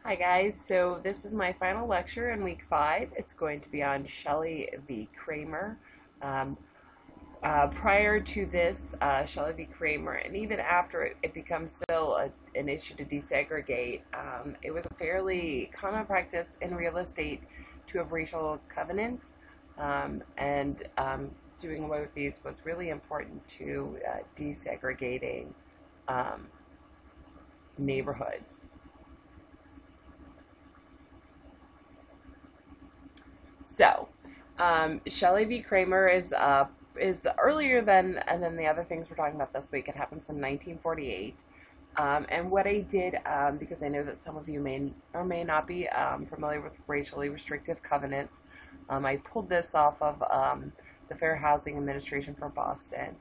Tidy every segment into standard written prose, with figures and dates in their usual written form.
Hi guys, so this is my final lecture in week 5. It's going to be on Shelley v. Kramer. Um, Prior to this, Shelley v. Kramer, and even after it becomes still an issue to desegregate, it was a fairly common practice in real estate to have racial covenants, and doing away with these was really important to desegregating um, neighborhoods. So, Shelley v. Kramer is earlier than the other things we're talking about this week. It happens in 1948. And what I did, because I know that some of you may or may not be familiar with racially restrictive covenants, I pulled this off of the Fair Housing Administration for Boston.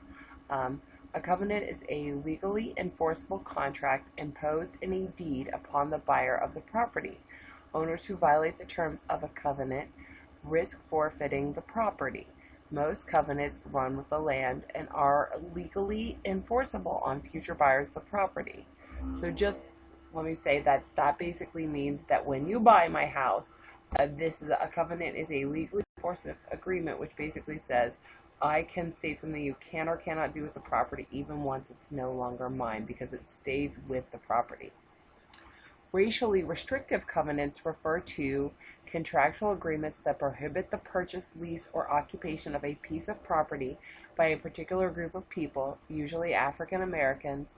A covenant is a legally enforceable contract imposed in a deed upon the buyer of the property. Owners who violate the terms of a covenant risk forfeiting the property. Most covenants run with the land and are legally enforceable on future buyers of the property. So just let me say that basically means that when you buy my house, this is a covenant is a legally enforceable agreement, which basically says I can state something you can or cannot do with the property even once it's no longer mine because it stays with the property. Racially restrictive covenants refer to contractual agreements that prohibit the purchase, lease, or occupation of a piece of property by a particular group of people, usually African Americans.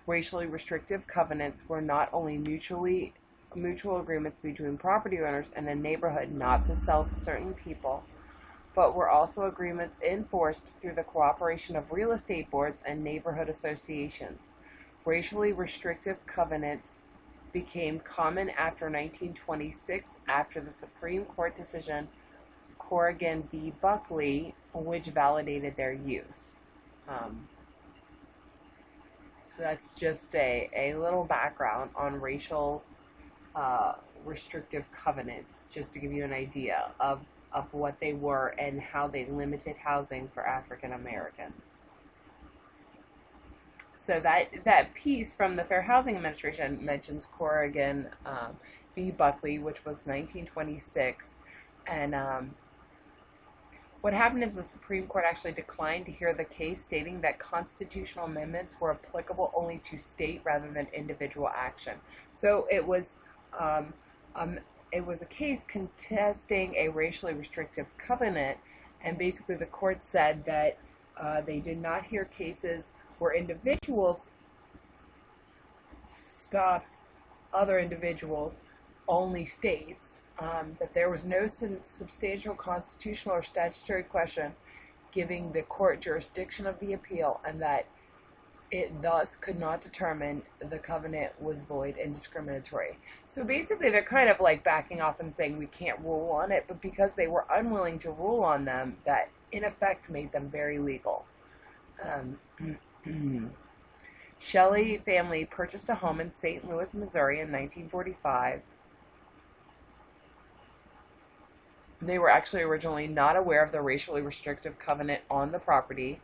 Racially restrictive covenants were not only mutual agreements between property owners and a neighborhood not to sell to certain people, but were also agreements enforced through the cooperation of real estate boards and neighborhood associations. Racially restrictive covenants became common after 1926 after the Supreme Court decision Corrigan v. Buckley, which validated their use. So that's just a little background on racial restrictive covenants, just to give you an idea of what they were and how they limited housing for African Americans. So that piece from the Fair Housing Administration mentions Corrigan v. Buckley, which was 1926, and what happened is the Supreme Court actually declined to hear the case, stating that constitutional amendments were applicable only to state rather than individual action. So it was a case contesting a racially restrictive covenant, and basically the court said that they did not hear cases where individuals stopped other individuals, only states, that there was no substantial constitutional or statutory question giving the court jurisdiction of the appeal, and that it thus could not determine the covenant was void and discriminatory. So basically they're kind of like backing off and saying we can't rule on it, but because they were unwilling to rule on them, that in effect made them very legal. Shelley family purchased a home in St. Louis, Missouri in 1945. They were actually originally not aware of the racially restrictive covenant on the property,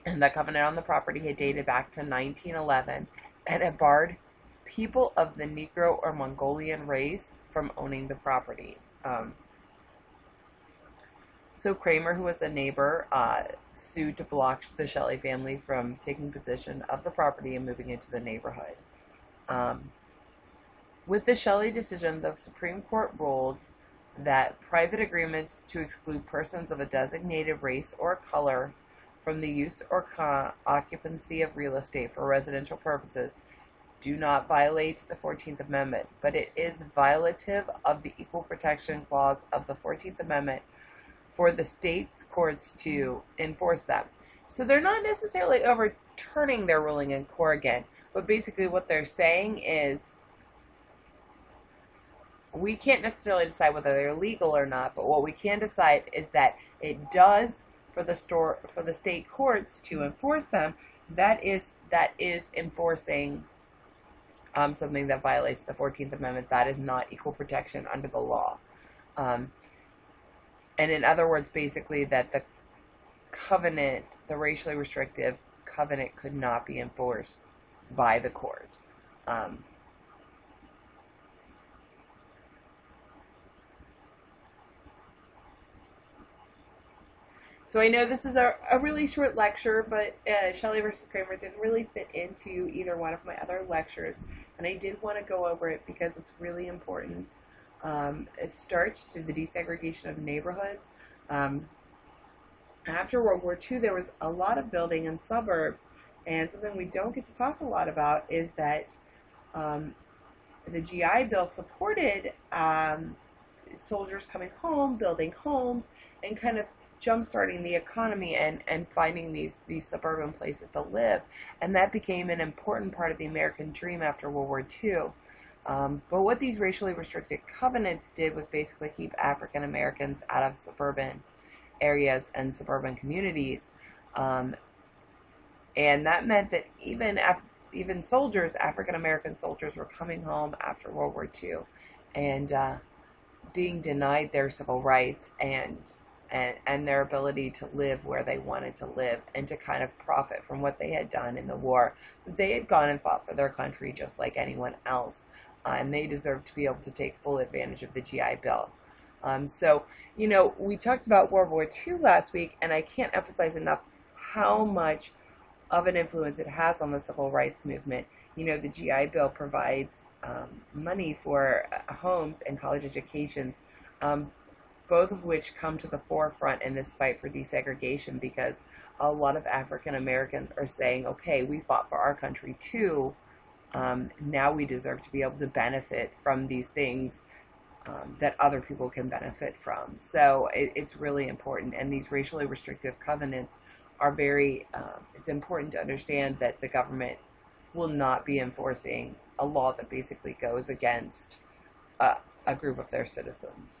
and the covenant on the property had dated back to 1911, and it barred people of the Negro or Mongolian race from owning the property. So Kramer, who was a neighbor, sued to block the Shelley family from taking possession of the property and moving into the neighborhood. With the Shelley decision, the Supreme Court ruled that private agreements to exclude persons of a designated race or color from the use or occupancy of real estate for residential purposes do not violate the 14th Amendment, but it is violative of the Equal Protection Clause of the 14th Amendment for the state's courts to enforce them. So they're not necessarily overturning their ruling in Corrigan, but basically what they're saying is we can't necessarily decide whether they're legal or not, but what we can decide is that it does for the state courts to enforce them. That is enforcing something that violates the 14th Amendment. That is not equal protection under the law. And in other words, basically that the covenant, the racially restrictive covenant, could not be enforced by the court. So I know this is a really short lecture, but Shelley versus Kramer didn't really fit into either one of my other lectures, and I did want to go over it because it's really important. It starts to the desegregation of neighborhoods. After World War II, there was a lot of building in suburbs, and something we don't get to talk a lot about is that the GI Bill supported soldiers coming home, building homes, and kind of jump-starting the economy and finding these suburban places to live. And that became an important part of the American dream after World War II. But what these racially restricted covenants did was basically keep African Americans out of suburban areas and suburban communities. And that meant that even soldiers, African American soldiers, were coming home after World War II and being denied their civil rights and their ability to live where they wanted to live and to kind of profit from what they had done in the war. They had gone and fought for their country just like anyone else, and they deserved to be able to take full advantage of the GI Bill. So, we talked about World War II last week, and I can't emphasize enough how much of an influence it has on the civil rights movement. The GI Bill provides money for homes and college educations, both of which come to the forefront in this fight for desegregation, because a lot of African Americans are saying, okay, we fought for our country too. Now we deserve to be able to benefit from these things that other people can benefit from. So it's really important. And these racially restrictive covenants are it's important to understand that the government will not be enforcing a law that basically goes against a group of their citizens.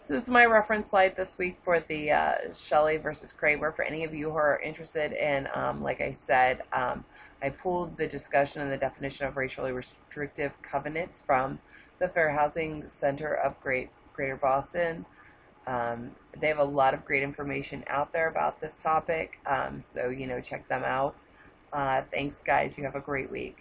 So this is my reference slide this week for the Shelley versus Kramer. For any of you who are interested in, like I said, I pulled the discussion and the definition of racially restrictive covenants from the Fair Housing Center of Greater Boston. They have a lot of great information out there about this topic, so check them out. Thanks, guys. You have a great week.